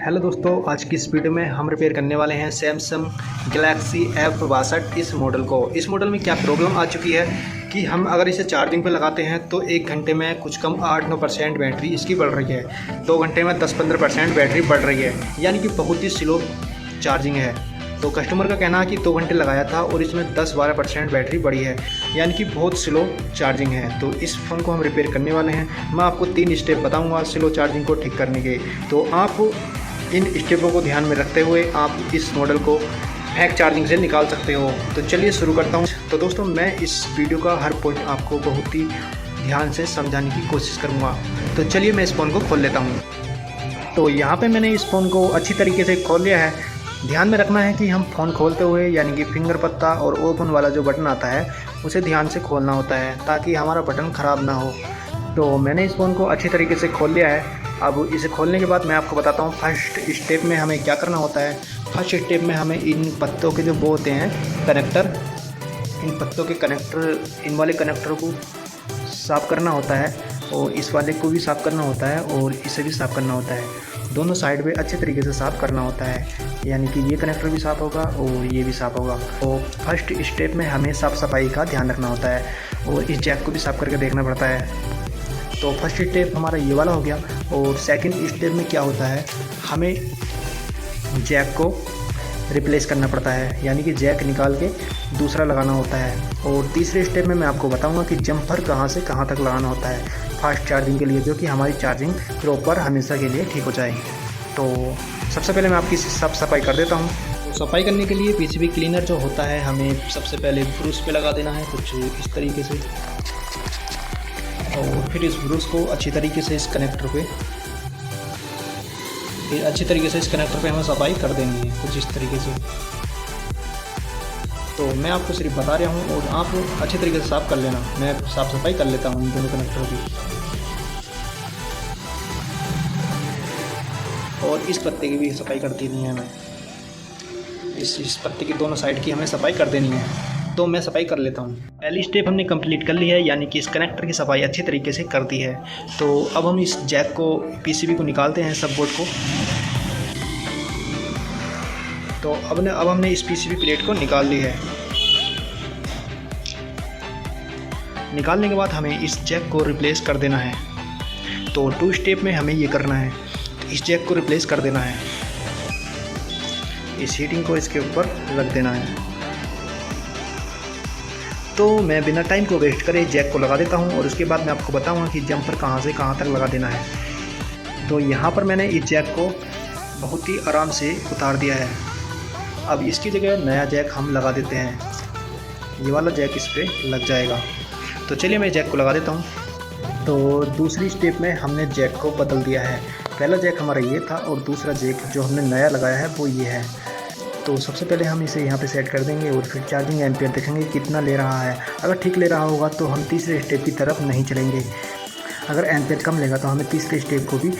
Hello दोस्तों, आज की इस वीडियो में हम रिपेयर करने वाले हैं सैमसंग गैलेक्सी F62 इस मॉडल को। इस मॉडल में क्या प्रॉब्लम आ चुकी है कि हम अगर इसे चार्जिंग पे लगाते हैं तो 1 घंटे में कुछ कम 8-9% बैटरी इसकी बढ़ रही है, 2 घंटे में 10-15% बैटरी बढ़ रही है, यानी कि बहुत ही स्लो चार्जिंग है। तो कस्टमर का कहना है कि 2 घंटे लगाया था और इसमें 10-12% बैटरी बढ़ी है, यानी कि बहुत स्लो चार्जिंग है। तो इस फ़ोन को हम रिपेयर करने वाले हैं। मैं आपको 3 स्टेप बताऊंगा स्लो चार्जिंग को ठीक करने के, तो आप इन स्टेपों को ध्यान में रखते हुए आप इस मॉडल को फैक चार्जिंग से निकाल सकते हो। तो चलिए शुरू करता हूँ। तो दोस्तों, मैं इस वीडियो का हर पॉइंट आपको बहुत ही ध्यान से समझाने की कोशिश करूँगा। तो चलिए मैं इस फ़ोन को खोल लेता हूँ। तो यहाँ पे मैंने इस फ़ोन को अच्छी तरीके से खोल लिया है। ध्यान में रखना है कि हम फ़ोन खोलते हुए यानी कि फिंगर पत्ता और ओपन वाला जो बटन आता है उसे ध्यान से खोलना होता है ताकि हमारा बटन ख़राब ना हो। तो मैंने इस फ़ोन को अच्छी तरीके से खोल लिया है। अब इसे खोलने के बाद मैं आपको बताता हूँ फर्स्ट स्टेप में हमें क्या करना होता है। फर्स्ट स्टेप में हमें इन पत्तों के जो वो होते हैं कनेक्टर, इन पत्तों के कनेक्टर, इन वाले कनेक्टर को साफ़ करना होता है और इस वाले को भी साफ़ करना होता है और इसे भी साफ़ करना होता है। दोनों साइड पे अच्छे तरीके से साफ़ करना होता है, यानी कि ये कनेक्टर भी साफ़ होगा और ये भी साफ़ होगा। तो फर्स्ट स्टेप में हमें साफ़ सफाई का ध्यान रखना होता है और इस जैक को भी साफ़ करके देखना पड़ता है। तो फर्स्ट स्टेप हमारा ये वाला हो गया। और सेकंड स्टेप में क्या होता है, हमें जैक को रिप्लेस करना पड़ता है, यानी कि जैक निकाल के दूसरा लगाना होता है। और तीसरे स्टेप में मैं आपको बताऊंगा कि जम्पर कहाँ से कहाँ तक लगाना होता है फास्ट चार्जिंग के लिए, जो कि हमारी चार्जिंग प्रॉपर हमेशा के लिए ठीक हो जाए। तो सबसे पहले मैं आपकी साफ सफाई कर देता हूँ। तो सफाई करने के लिए पीसीबी क्लीनर जो होता है हमें सबसे पहले ब्रश पे लगा देना है कुछ इस तरीके से, और फिर इस ब्रश को अच्छी तरीके से इस कनेक्टर पे हमें सफाई कर देनी है कुछ इस तरीके से। तो मैं आपको सिर्फ बता रहा हूँ और आप अच्छे तरीके से साफ़ कर लेना। मैं साफ़ सफाई कर लेता हूँ इन दोनों कनेक्टरों की। और इस पत्ते की भी सफाई कर देनी है हमें, इस पत्ते की दोनों साइड की हमें सफाई कर देनी है। तो मैं सफाई कर लेता हूँ। पहली स्टेप हमने कंप्लीट कर ली है, यानी कि इस कनेक्टर की सफाई अच्छी तरीके से कर दी है। तो अब हम इस जैक को, पीसीबी को निकालते हैं, सब बोर्ड को। तो अब हमने इस पीसीबी प्लेट को निकाल ली है। निकालने के बाद हमें इस जैक को रिप्लेस कर देना है। तो 2 स्टेप में हमें ये करना है, इस जैक को रिप्लेस कर देना है, इस हीटिंग को इसके ऊपर रख देना है। तो मैं बिना टाइम को वेस्ट करे जैक को लगा देता हूं और उसके बाद मैं आपको बताऊंगा कि जंपर कहां से कहां तक लगा देना है। तो यहां पर मैंने इस जैक को बहुत ही आराम से उतार दिया है। अब इसकी जगह नया जैक हम लगा देते हैं, ये वाला जैक इस पर लग जाएगा। तो चलिए मैं जैक को लगा देता हूँ। तो दूसरी स्टेप में हमने जैक को बदल दिया है। पहला जैक हमारा ये था और दूसरा जैक जो हमने नया लगाया है वो ये है। तो सबसे पहले हम इसे यहाँ पे सेट कर देंगे और फिर चार्जिंग एम्पियर देखेंगे कितना ले रहा है। अगर ठीक ले रहा होगा तो हम तीसरे स्टेप की तरफ नहीं चलेंगे, अगर एम्पियर कम लेगा तो हमें तीसरे स्टेप को भी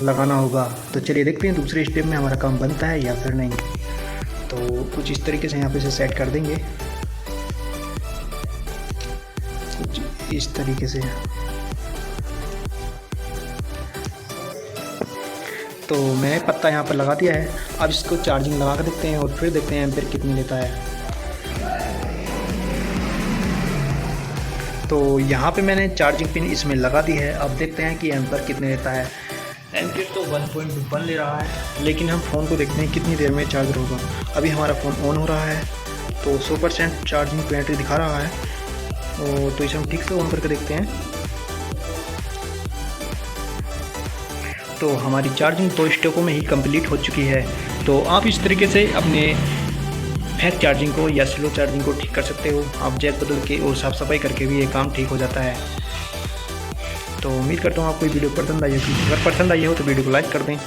लगाना होगा। तो चलिए देखते हैं दूसरे स्टेप में हमारा काम बनता है या फिर नहीं। तो कुछ इस तरीके से यहाँ पे इसे सेट कर देंगे, कुछ इस तरीके से। तो मैंने पत्ता यहाँ पर लगा दिया है। अब इसको चार्जिंग लगा कर देखते हैं और फिर देखते हैं एम्पियर कितनी लेता है। तो यहाँ पे मैंने चार्जिंग पिन इसमें लगा दी है। अब देखते हैं कि एम्पियर कितने लेता है। एम्पियर तो 1.1 ले रहा है, लेकिन हम फ़ोन को देखते हैं कितनी देर में चार्ज होगा। अभी हमारा फ़ोन ऑन हो रहा है तो 100% चार्जिंग बैटरी दिखा रहा है। तो इसे हम ठीक से ऑन करके देखते हैं। तो हमारी चार्जिंग 2 स्टेपों में ही कंप्लीट हो चुकी है। तो आप इस तरीके से अपने फैक चार्जिंग को या स्लो चार्जिंग को ठीक कर सकते हो। आप जैक बदल के और साफ़ सफाई करके भी ये काम ठीक हो जाता है। तो उम्मीद करता हूँ आपको ये वीडियो पसंद आई होगी। अगर पसंद आई हो तो वीडियो को लाइक कर दें।